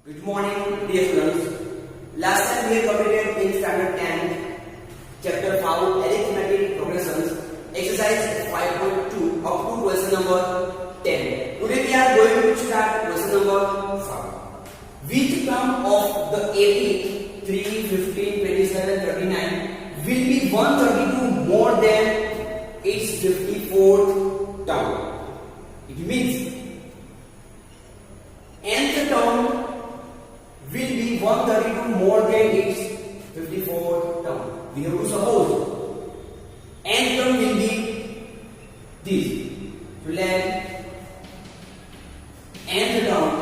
Good morning, dear students. Last time we have completed in standard 10, chapter 5, arithmetic progressions, exercise 5.2 up to question number 10. Today we are going to start question number 5. Which term of the AP 3, 15, 27, 39 will be 132 more than its 54th term? It means nth term will be 132 more than its 54th term. We have to suppose nth term will be this. So let nth term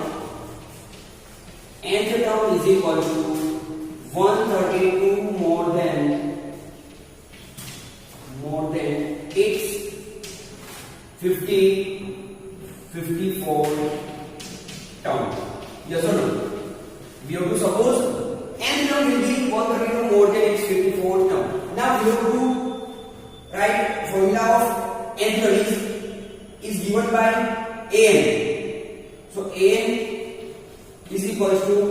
is equal to 132 more than its 54 term. Yes or no? We have to suppose n term will be 132 more than its 54 term. Now we have to write formula of n term is given by an. So an is equal to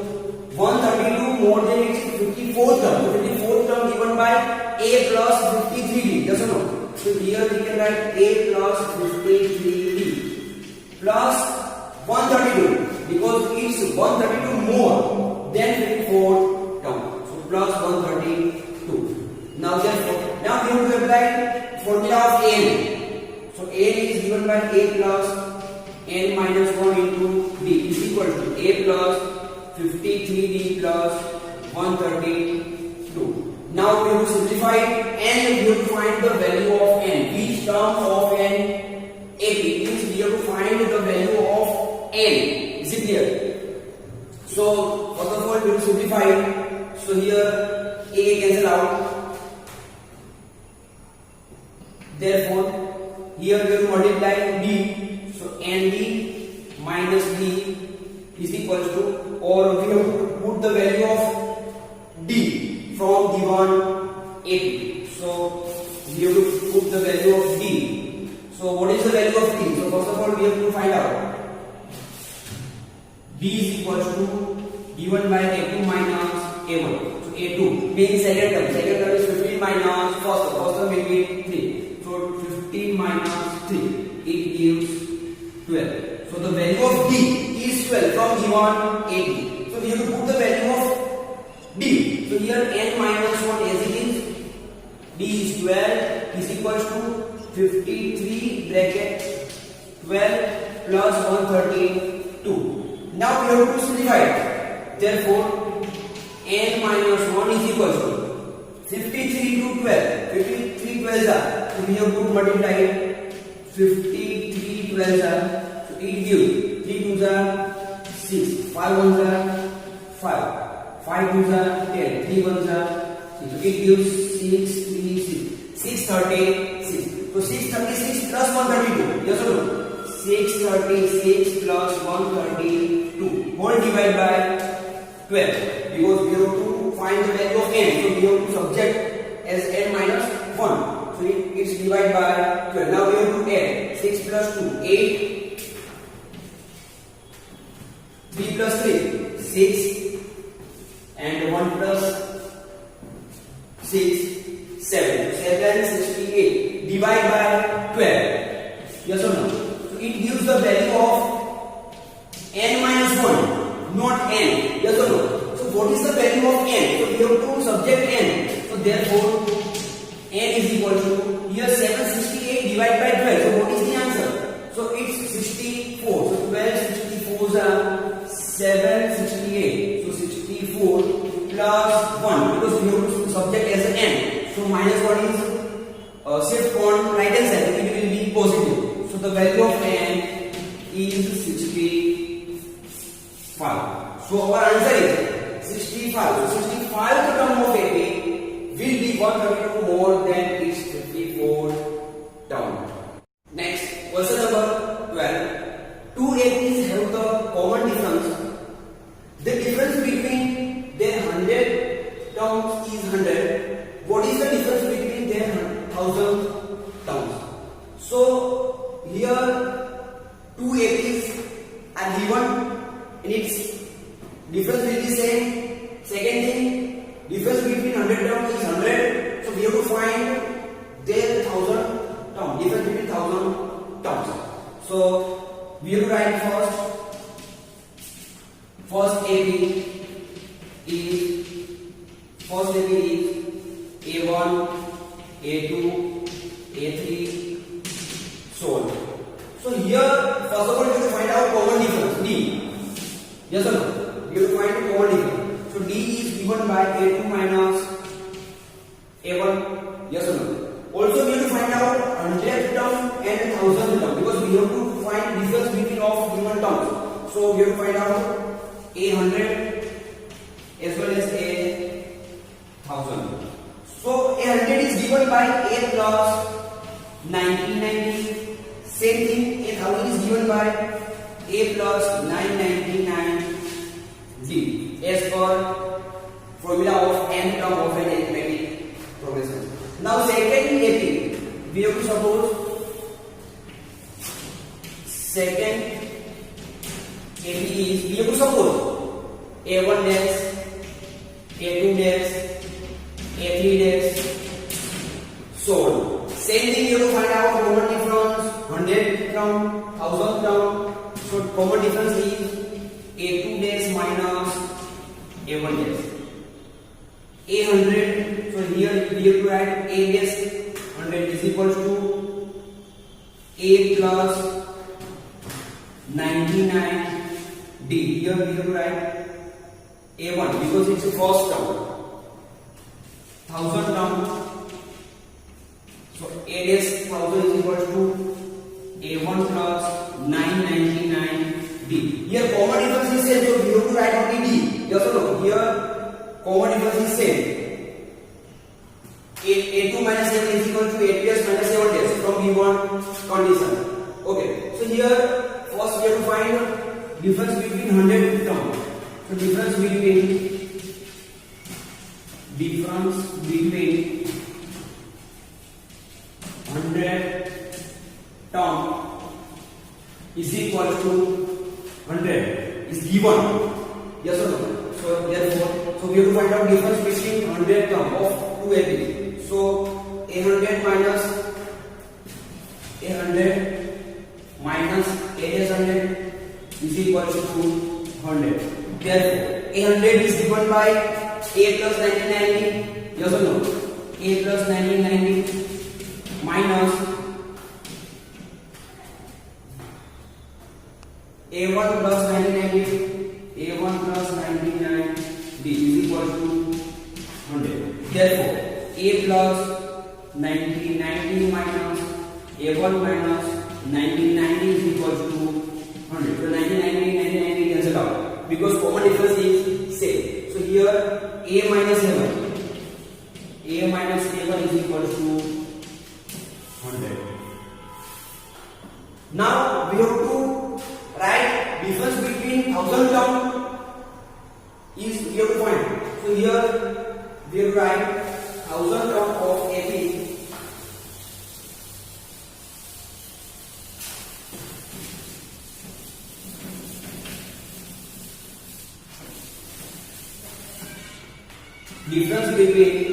132 more than its 54th term. So 54th term given by a plus 53d. Yes or no? So here we can write a plus 53d plus 132 because it's 132 more than 54 term. So plus 132. Now therefore, now we have to apply formula of n. So n is given by a plus n minus 1 into d is equal to a plus 53d plus 132. Now we have to simplify and we have to find the value of n. Each term of n AP means we have to find the value of n. Is it clear? So first of all we will simplify. So here a cancel out. Therefore here we will multiply d. So nd minus d is equal to, or we have to put the value of d from given AP. So we have to put the value of d. So what is the value of d? So first of all we have to find out. D is equal to given by A2 minus A1. So A2 means second term. Second term is 15 minus first term. First term will be 3. So 15 minus 3. It gives 12. So the value of D is 12 from given AP. So we have to put the value of D. So here n minus 1 as it is. D is 12 is equal to 53 bracket 12 plus 132. Now we have to simplify it. Therefore, n minus 1 is equal to 53 to 12. 53 12s are. So we have to multiply it. 53 12s are. So it gives 3 2s are 6. 5 1s are 5. 5 2s are 10. 3 1s are 6. So it gives 6 3 6. 636. So 636 plus 132. Yes or no? 636 plus 132 whole divided by 12 because we have to find the value of n. So we have to subject as n minus 1. So it's divided by 12. Now we have to add 6 plus 2 8, 3 plus 3 6 and 1 plus 6 7. 768 divided by 12. Yes or no? It gives the value of n minus 1, not n. Yes or no? So what is the value of n? So we have to subject n. So therefore n is equal to, here 768 divided by 12. So what is the answer? So it's 64. So 12 64s are 768. So 64 plus 1 because we have to subject as an n. So minus 1 is shift on right hand side. It will be positive. So the value of n is 65. So our answer is 65. So 65th term of AP will be 132 more than its 54th term. Next, question number 12. Two APs have the common difference. The difference between their 100 terms is 100. What is the difference between their 1000 terms? So here two APs are given in its difference will be same. Second thing, difference between 100 terms is 100. So we have to find their 1000 terms. Difference between 1000 terms. So we have to write first AB is A1, A2, A3, so on. So here, first of all, we have to find out common difference D. Yes or no? We have to find common difference. So D is given by A2 minus A1. Yes or no? Also, we have to find out 100th term and 1000th term because we have to find difference between of given terms. So we have to find out A100 as well as A1000. So A100 is given by A plus 1990. Same thing, A1000 is given by A plus 999D as per formula of n term of an arithmetic progression. Now second AP, we have to suppose second AP is, we have to suppose A1 dash, A2 dash, A3 dash, so on. Same thing, you have to find out common difference, 100 term, 1000 term. So common difference is A2 dash minus A1 dash. A100, so here we have to write A dash 100 is equals to A plus 99D. Here we have to write A1 because it's the first term. 1000 term. So A dash 1000 is equals to A1 plus 999D. Here common difference is same, so we have to write only D. Yes or no? Here common difference is same. A2 minus A1 is equal to A plus minus A1 dash from given condition. Okay. So here first we have to find difference between 100 terms. So difference between 100 term is equal to 100 is given. Yes or no? So therefore, so we have to find out difference between 100 term of two ABs. So A100 minus A100 minus A100 is equal to 100. Therefore, A100 is given by A plus 1990. Yes or no? A plus 1990 minus A1 plus 1990, A1 plus 1990 is equal to 100. Therefore, A plus 1990 minus A1 minus 1990 is equal to 100. So 1990 cancel out because common difference is same. So here A minus A1 is equal to 100. Now we have to write difference between 1000 term is we have to find. So here we have to write 1000 term of AP difference between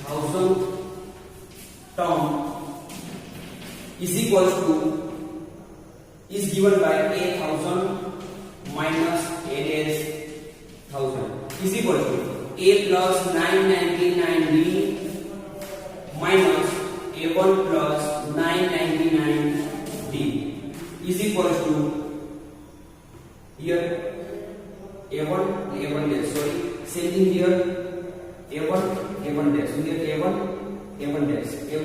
1000 term is equals to is given by A1000 minus A dash 1000 is equal to A plus 999D minus A1 plus 999D is equal to here A1 dash, sorry, same thing here A1 dash, so here A1 dash. We have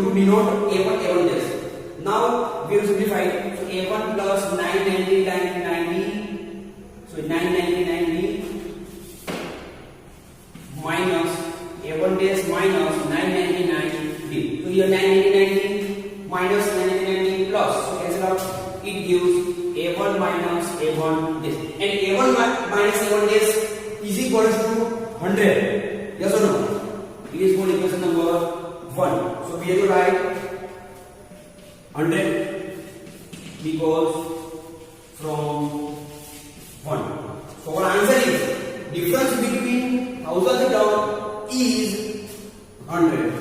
to denote A1 dash. Now we have simplified. So A1 plus 999D, so 999D minus A1 dash minus 999D. So here 999D minus 999D plus, so cancel out. It gives A1 minus A1 dash, and A1 minus A1 dash is equal to 100. Yes or no? It is called equation number 1. So we have to write 100 because from 1. So our answer is difference between thousand term is 100.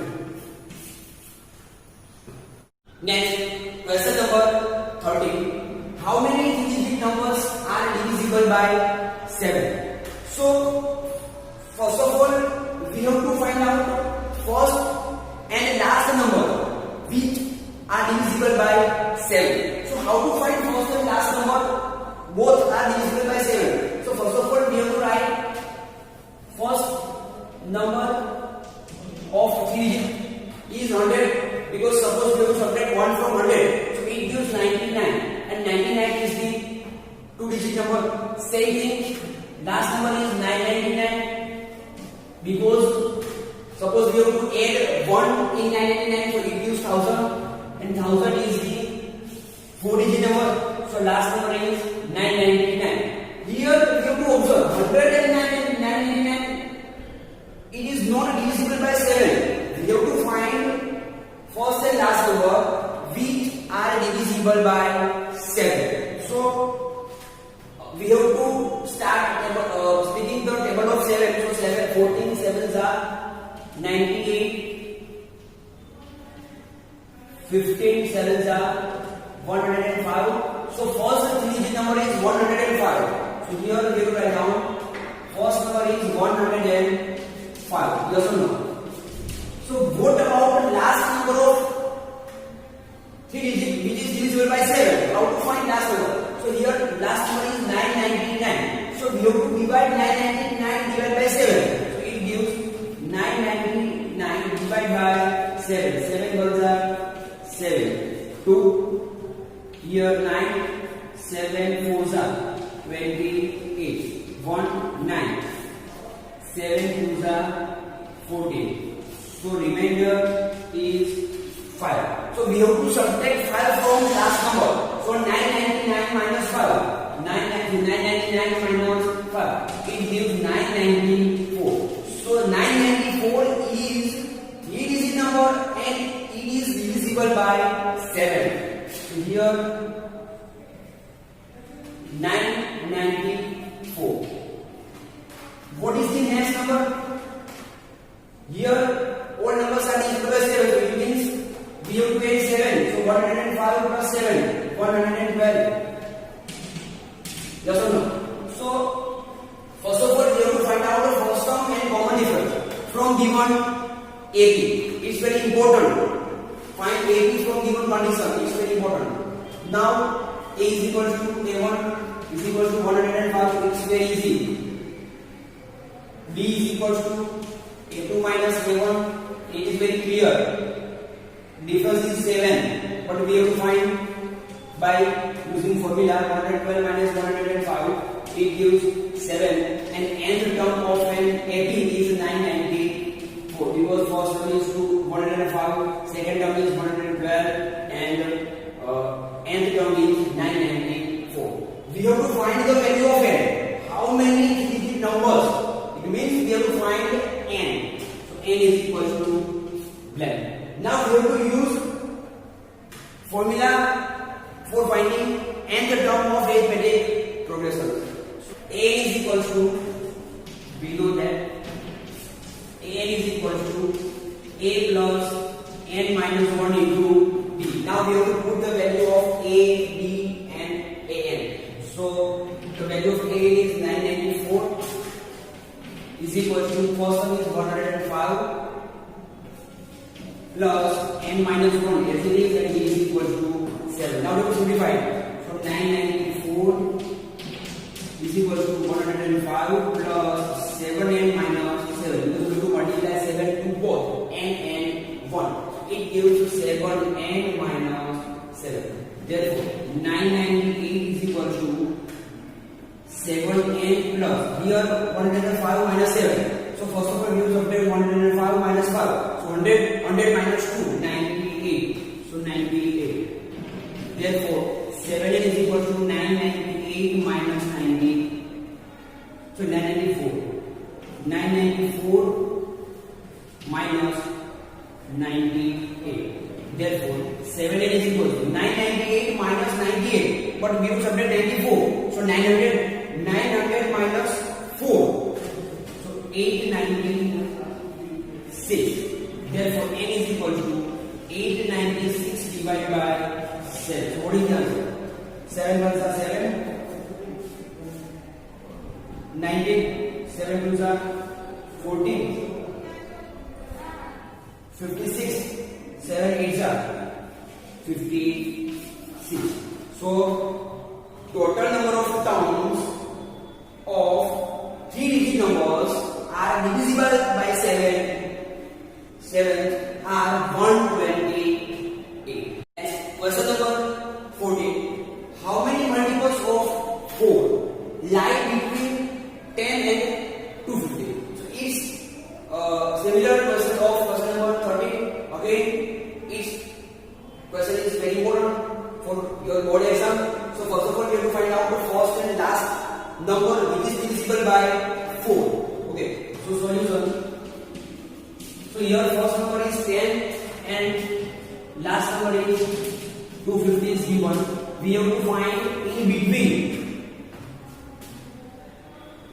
Next, question number 13. How many three-digit numbers are divisible by 7? So, first of all, we have to find out first and last number which are divisible by 7. So, how to find first and last number? Both are divisible by 7. So, first of all, we have to write first number of 3 digit is 100, because suppose we have to subtract 1 from 100, so it gives 99, and 99 is the 2-digit number. Same thing, last number is 999, because suppose we have to add 1 in 999, so it gives 1000, and 1000 is the 4-digit number, so last number is 999. Here we have to observe 100 and 999, it is not divisible by 7. We have to find first and last number which are divisible by 7. So we have to start speaking the table of 7. So 14 sevens are 98, 15 sevens are 105. So first 3-digit number is 105. So here we will write down first number is 105. Yes or no? So what about last number of 3 digit which is divisible by 7? How to find last number? So here last number is 999. So we have to divide 999 divided by 7. So it gives 999 divided by 7. 7 ones are 7. 2. Here 9. 7 fours are 28. 1 9. 7 twos are 14. So remainder is 5. So we have to subtract 5 from last number. So 999 minus 5. 999 minus 5. It gives 994. So 994 is 3-digit number and it is divisible by 7. So here 994. What is the next number? Here all numbers are divisible by 7, so it means we have to add 7. So 105 plus 7, 112. Yes or no? So first of all, we have to find out the first term and common difference from given AP. It's very important. Find AP from given condition. It's very important. Now A is equal to A1 is equal to 105. So it's very easy. B is equal to A2 minus A1. It is very clear. Difference is 7, but we have to find by using formula 112 minus 105. It gives 7, and nth term of an AP is 994, because first term is 105, second term is 112, and nth term is 994. We have to find the value of n. How many digit numbers? It means we have to find n. N is equal to blank. Now we have to use formula for finding nth term of arithmetic progression. A is equal to, below that, A is equal to A plus n minus 1 into B. Now we have to put the value of A, B and An. So the value of A is 994. Is equal to first one is 105 plus n minus 1 as it is, and B is equal to 7. Now we have to simplify. So 994 is equal to 105 plus 7n minus 7. Because we have to multiply 7 to both n and 1. It gives 7n minus 7. Therefore 998 is equal to 7n plus, here 105 minus 7. So first of all we will subtract 105 minus 5. So 100 minus 2, 98. So 98. Therefore 7n is equal to 998 minus 90. So 994. 994 minus 98. Therefore 7n is equal to 998 minus 98, but we will subtract 94. So 900 minus 4. So 896. Therefore n is equal to 896 divided by 7. So what is the answer? 7 ones are 7. 19. 7 twos are 14. 56. 7 eights are 56. So total number of terms of 3-digit numbers are divisible by 7 are 128. Question number 14. How many multiples of 4 lie between 10 and 250? So it's similar question of question number 13. Again, each question is very important for your board exam. So first of all, we have to find out the first and last number which is divisible by 4. Okay. So solution. So here first number is 10 and last number is 250 is given. We have to find in between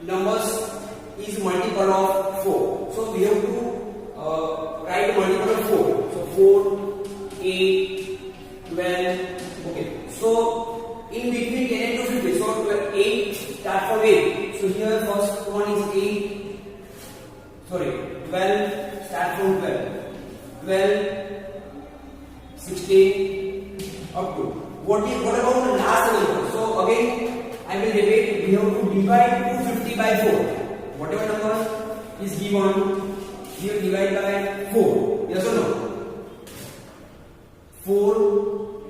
numbers is multiple of 4. So we have to write multiple of 4. So 4, 8, 12. Okay. So in between 10 and 250. So 8 start from 8. So here first one is 12 start from 12. 12, 16 up to. What about the last number? So again I will repeat. We have to divide 250 by 4. Whatever number is given, we have divide by 4. Yes or no? 4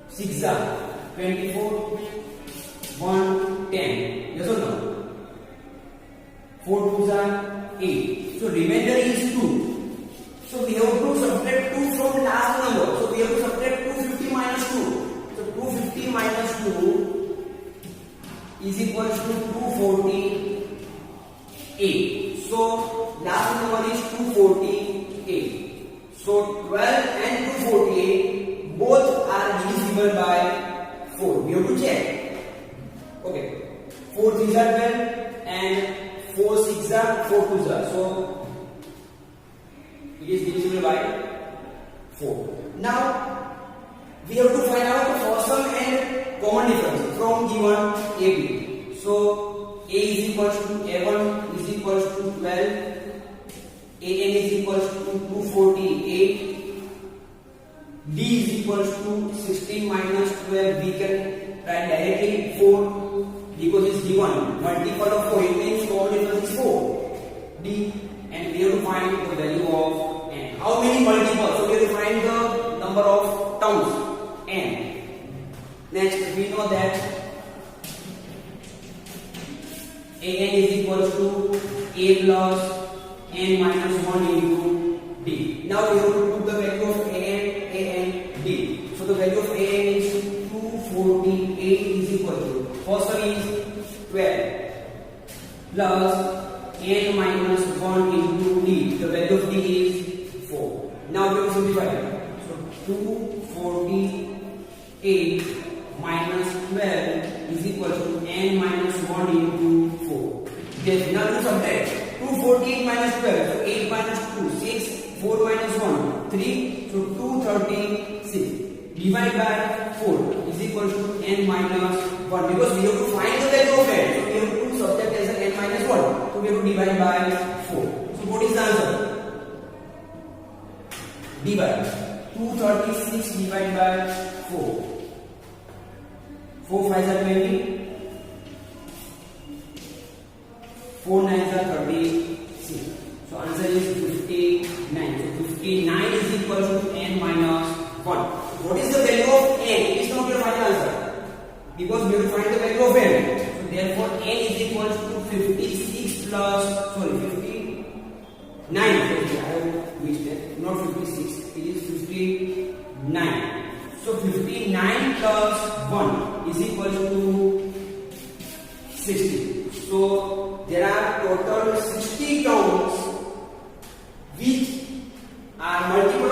6 are 24. 1 10. Yes or no? 4 2s are 8. So remainder is 2. So we have to subtract 2 from last number. So we have to subtract 250 minus 2. So 250 minus 2 is equal to 248. So last number is 248. So 12 and 248 both are divisible by 4. We have to check. Okay. 4 3s are 12 and 4 6s are 4 2s are. So it is divisible by 4. Now we have to find out the first sum and common difference from given AB. So A is equals to A1 is equals to 12, AN is equals to 248, D is equals to 16 minus 12. We can write directly 4 because it's given multiple of 4. It means common difference is 4. D, and we have to find the value of N. How many multiples? So we have to find the number of terms N. Next, we know that AN is equals to A plus N minus 1 into D. Now we have to put the value of AN, D. So the value of AN is 248 is equal to, first one is 12 plus N minus 1 into D. The value of D is 4. Now we have to simplify it. So 248 minus 12 is equal to N minus 1 into 4. Yes, now do subtract. 248 minus 12. So 8 minus 2, 6. 4 minus 1, 3. So 236. Divide by 4 is equal to N minus 1. Because we have to find the value of N. So we have to subtract as N minus 1. So we have to divide by 4. So what is the answer? Divide. 236 divided by 4. 4 5s are 20. 4 9s are 36. So answer is 59. So 59 is equal to N minus 1. What is the value of N? It is not your final answer. Because we have to find the value of N. So therefore N is equal to 56 plus, sorry, 59. I have missed it. Not 56. It is 59. So 59 plus 1 is equal to 60. So there are total 60 terms which are multiple